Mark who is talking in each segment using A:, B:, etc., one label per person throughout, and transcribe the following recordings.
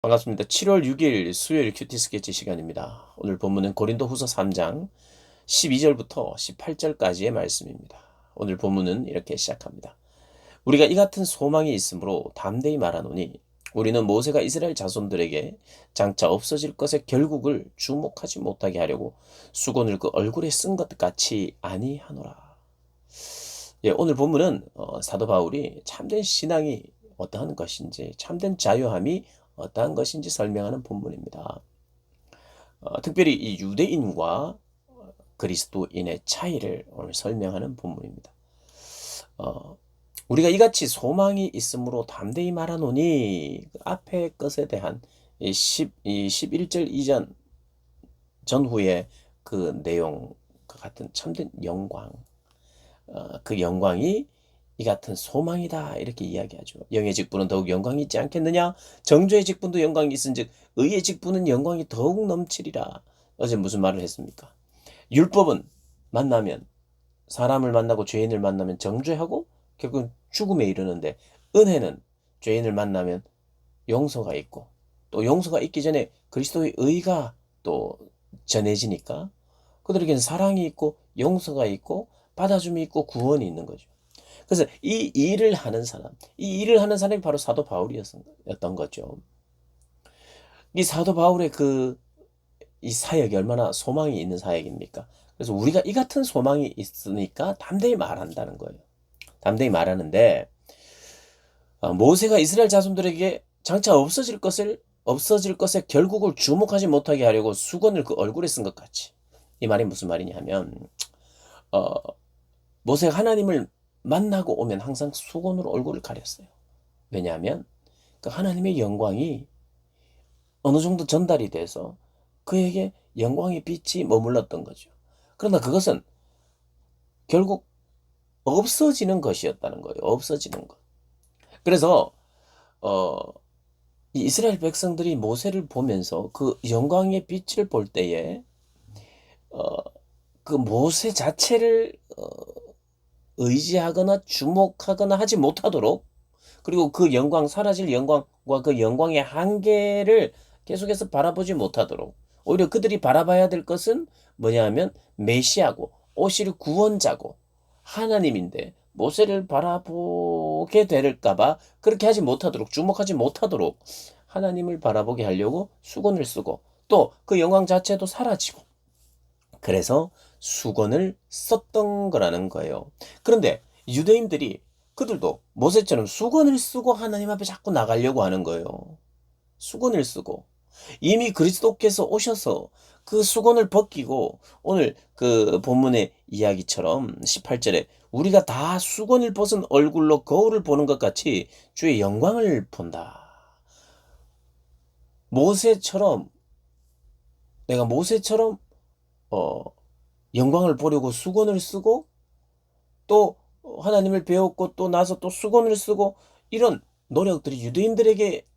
A: 반갑습니다. 7월 6일 수요일 큐티 스케치 시간입니다. 오늘 본문은 고린도후서 3장 12절부터 18절까지의 말씀입니다. 오늘 본문은 이렇게 시작합니다. 우리가 이 같은 소망이 있으므로 담대히 말하노니 우리는 모세가 이스라엘 자손들에게 장차 없어질 것의 결국을 주목하지 못하게 하려고 수건을 그 얼굴에 쓴 것 같이 아니하노라. 오늘 본문은 사도 바울이 참된 신앙이 어떠한 것인지, 참된 자유함이 어떠한 것인지 설명하는 본문입니다. 특별히 이 유대인과 그리스도인의 차이를 오늘 설명하는 본문입니다. 우리가 이같이 소망이 있으므로 담대히 말하노니 그 앞의 것에 대한 이 11절 이전 전후의 그 내용과 같은 참된 영광, 그 영광이 이 같은 소망이다 이렇게 이야기하죠. 영의 직분은 더욱 영광이 있지 않겠느냐? 정죄의 직분도 영광이 있은즉 의의 직분은 영광이 더욱 넘치리라. 어제 무슨 말을 했습니까? 율법은 만나면 사람을 만나고 죄인을 만나면 정죄하고 결국은 죽음에 이르는데 은혜는 죄인을 만나면 용서가 있고 또 용서가 있기 전에 그리스도의 의가 또 전해지니까 그들에게는 사랑이 있고 용서가 있고 받아줌이 있고 구원이 있는 거죠. 그래서 이 일을 하는 사람, 이 일을 하는 사람이 바로 사도 바울이었던 거죠. 이 사도 바울의 이 사역이 얼마나 소망이 있는 사역입니까? 그래서 우리가 이 같은 소망이 있으니까 담대히 말한다는 거예요. 담대히 말하는데 모세가 이스라엘 자손들에게 장차 없어질 것의 결국을 주목하지 못하게 하려고 수건을 그 얼굴에 쓴 것 같이. 이 말이 무슨 말이냐 하면 모세가 하나님을 만나고 오면 항상 수건으로 얼굴을 가렸어요. 왜냐하면 그 하나님의 영광이 어느 정도 전달이 돼서 그에게 영광의 빛이 머물렀던 거죠. 그러나 그것은 결국 없어지는 것이었다는 거예요. 없어지는 것. 그래서 이 이스라엘 백성들이 모세를 보면서 그 영광의 빛을 볼 때에 그 모세 자체를 의지하거나 주목하거나 하지 못하도록 그리고 그 영광, 사라질 영광과 그 영광의 한계를 계속해서 바라보지 못하도록 오히려 그들이 바라봐야 될 것은 뭐냐 하면 메시아고 오실 구원자고 하나님인데 모세를 바라보게 될까봐 그렇게 하지 못하도록 주목하지 못하도록 하나님을 바라보게 하려고 수건을 쓰고 또 그 영광 자체도 사라지고 그래서 수건을 썼던 거라는 거예요. 그런데 유대인들이 그들도 모세처럼 수건을 쓰고 하나님 앞에 자꾸 나가려고 하는 거예요. 수건을 쓰고 이미 그리스도께서 오셔서 그 수건을 벗기고 오늘 그 본문의 이야기처럼 18절에 우리가 다 수건을 벗은 얼굴로 거울을 보는 것 같이 주의 영광을 본다. 내가 모세처럼 영광을 보려고 수건을 쓰고 또 하나님을 배웠고 또 나서 또 수건을 쓰고 이런 노력들이 유대인들에게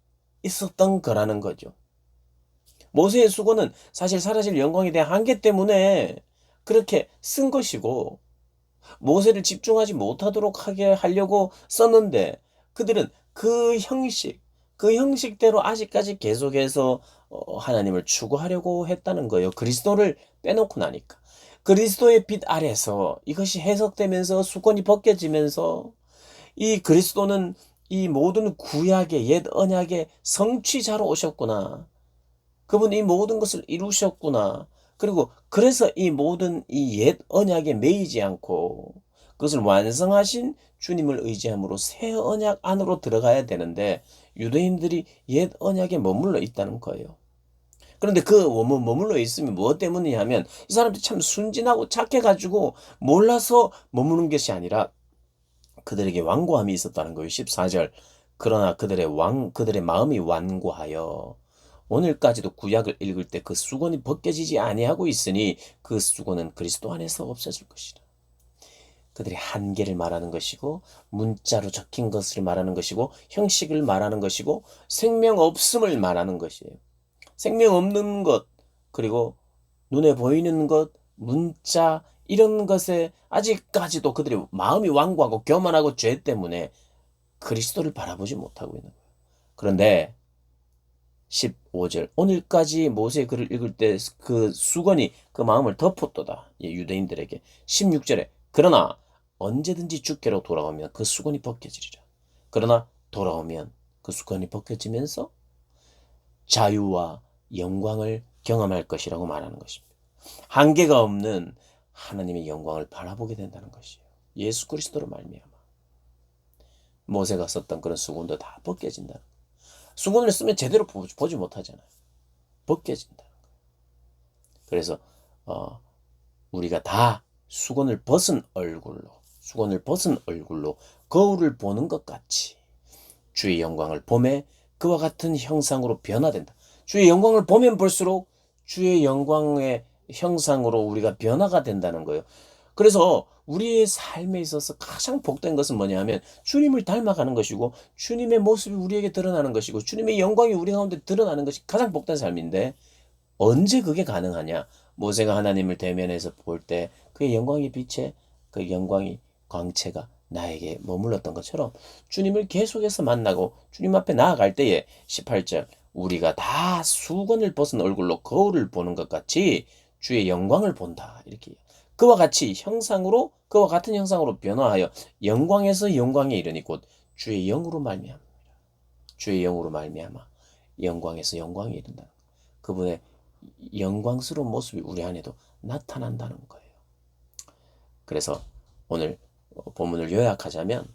A: 있었던 거라는 거죠. 모세의 수건은 사실 사라질 영광에 대한 한계 때문에 그렇게 쓴 것이고 모세를 집중하지 못하도록 하게 하려고 썼는데 그들은 그 형식대로 아직까지 계속해서 하나님을 추구하려고 했다는 거예요. 그리스도를 빼놓고 나니까. 그리스도의 빛 아래서 이것이 해석되면서 수건이 벗겨지면서 이 그리스도는 이 모든 구약의 옛 언약의 성취자로 오셨구나. 그분이 이 모든 것을 이루셨구나. 그리고 그래서 이 모든 이 옛 언약에 매이지 않고 그것을 완성하신 주님을 의지함으로 새 언약 안으로 들어가야 되는데 유대인들이 옛 언약에 머물러 있다는 거예요. 그런데 그 머물러 있으면 무엇 때문이냐 하면 이 사람들이 참 순진하고 착해가지고 몰라서 머무는 것이 아니라 그들에게 완고함이 있었다는 거예요. 14절. 그러나 그들의 마음이 완고하여 오늘까지도 구약을 읽을 때 그 수건이 벗겨지지 아니하고 있으니 그 수건은 그리스도 안에서 없어질 것이라. 그들의 한계를 말하는 것이고 문자로 적힌 것을 말하는 것이고 형식을 말하는 것이고 생명 없음을 말하는 것이에요. 생명 없는 것 그리고 눈에 보이는 것 문자 이런 것에 아직까지도 그들의 마음이 완고하고 교만하고 죄 때문에 그리스도를 바라보지 못하고 있는 거예요. 그런데 15절 오늘까지 모세의 글을 읽을 때 그 수건이 그 마음을 덮었도다. 유대인들에게. 16절에 그러나 언제든지 주께로 돌아오면 그 수건이 벗겨지리라. 그러나 돌아오면 그 수건이 벗겨지면서 자유와 영광을 경험할 것이라고 말하는 것입니다. 한계가 없는 하나님의 영광을 바라보게 된다는 것이에요. 예수 그리스도로 말미암아 모세가 썼던 그런 수건도 다 벗겨진다는 거예요. 수건을 쓰면 제대로 보지 못하잖아요. 벗겨진다는 거예요. 그래서 우리가 다 수건을 벗은 얼굴로 거울을 보는 것 같이 주의 영광을 보매 그와 같은 형상으로 변화된다. 주의 영광을 보면 볼수록 주의 영광의 형상으로 우리가 변화가 된다는 거예요. 그래서 우리의 삶에 있어서 가장 복된 것은 뭐냐면 주님을 닮아가는 것이고 주님의 모습이 우리에게 드러나는 것이고 주님의 영광이 우리 가운데 드러나는 것이 가장 복된 삶인데 언제 그게 가능하냐? 모세가 하나님을 대면해서 볼 때 그의 영광의 빛에 그 영광이 광채가 나에게 머물렀던 것처럼 주님을 계속해서 만나고 주님 앞에 나아갈 때에 18절 우리가 다 수건을 벗은 얼굴로 거울을 보는 것 같이 주의 영광을 본다. 이렇게 그와 같이 그와 같은 형상으로 변화하여 영광에서 영광에 이르니 곧 주의 영으로 말미암아 주의 영으로 말미암아 영광에서 영광에 이른다. 그분의 영광스러운 모습이 우리 안에도 나타난다는 거예요. 그래서 오늘 본문을 요약하자면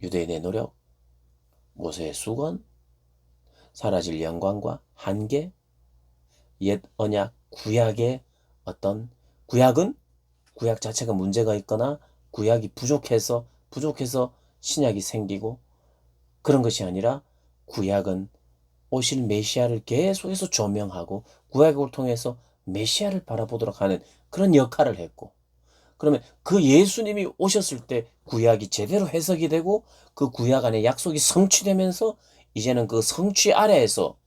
A: 유대인의 노력, 모세의 수건, 사라질 영광과 한계, 옛 언약, 구약의 어떤 구약 자체가 문제가 있거나 구약이 부족해서 신약이 생기고 그런 것이 아니라 구약은 오실 메시아를 계속해서 조명하고 구약을 통해서 메시아를 바라보도록 하는 그런 역할을 했고 그러면 그 예수님이 오셨을 때 구약이 제대로 해석이 되고 그 구약 안에 약속이 성취되면서 이제는 그 성취 아래에서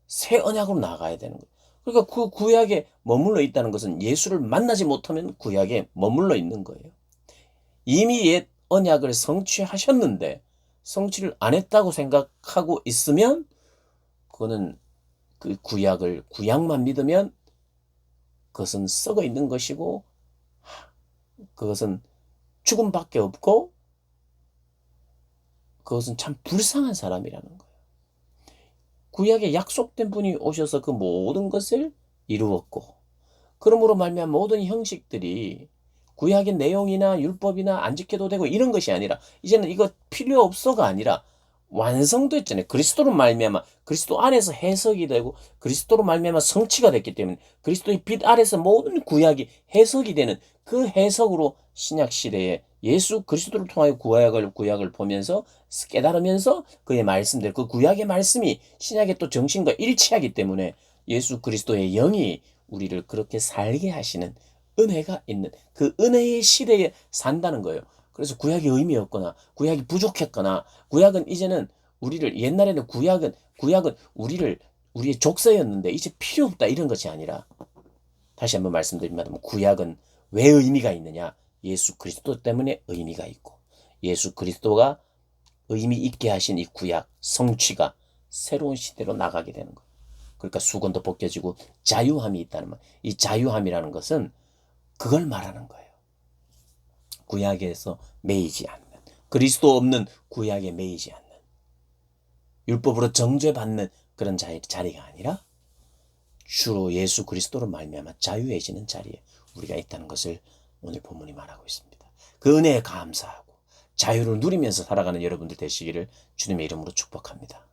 A: 새 언약으로 나가야 되는 거예요. 그러니까 그 구약에 머물러 있다는 것은 예수를 만나지 못하면 구약에 머물러 있는 거예요. 이미 옛 언약을 성취하셨는데 성취를 안 했다고 생각하고 있으면 그거는 그 구약만 믿으면 그것은 썩어 있는 것이고 그것은 죽음밖에 없고 그것은 참 불쌍한 사람이라는 거예요. 구약에 약속된 분이 오셔서 그 모든 것을 이루었고 그러므로 말미암아 모든 형식들이 구약의 내용이나 율법이나 안 지켜도 되고 이런 것이 아니라 이제는 이거 필요 없어가 아니라 완성됐잖아요. 그리스도로 말미암아 그리스도 안에서 해석이 되고 그리스도로 말미암아 성취가 됐기 때문에 그리스도의 빛 아래서 모든 구약이 해석이 되는 그 해석으로 신약 시대에 예수 그리스도를 통하여 구약을 보면서 깨달으면서 그의 말씀들 그 구약의 말씀이 신약의 또 정신과 일치하기 때문에 예수 그리스도의 영이 우리를 그렇게 살게 하시는 은혜가 있는 그 은혜의 시대에 산다는 거예요. 그래서 구약이 의미 없거나 구약이 부족했거나 구약은 이제는 우리를 옛날에는 구약은 우리의 족쇄였는데 이제 필요 없다 이런 것이 아니라 다시 한번 말씀드리면 구약은 왜 의미가 있느냐? 예수 그리스도 때문에 의미가 있고 예수 그리스도가 의미 있게 하신 이 구약 성취가 새로운 시대로 나가게 되는 거예요. 그러니까 수건도 벗겨지고 자유함이 있다는 말. 이 자유함이라는 것은 그걸 말하는 거예요. 구약에서 매이지 않는 그리스도 없는 구약에 매이지 않는 율법으로 정죄받는 그런 자리가 아니라 주로 예수 그리스도로 말미암아 자유해지는 자리에 우리가 있다는 것을 오늘 본문이 말하고 있습니다. 그 은혜에 감사하고 자유를 누리면서 살아가는 여러분들 되시기를 주님의 이름으로 축복합니다.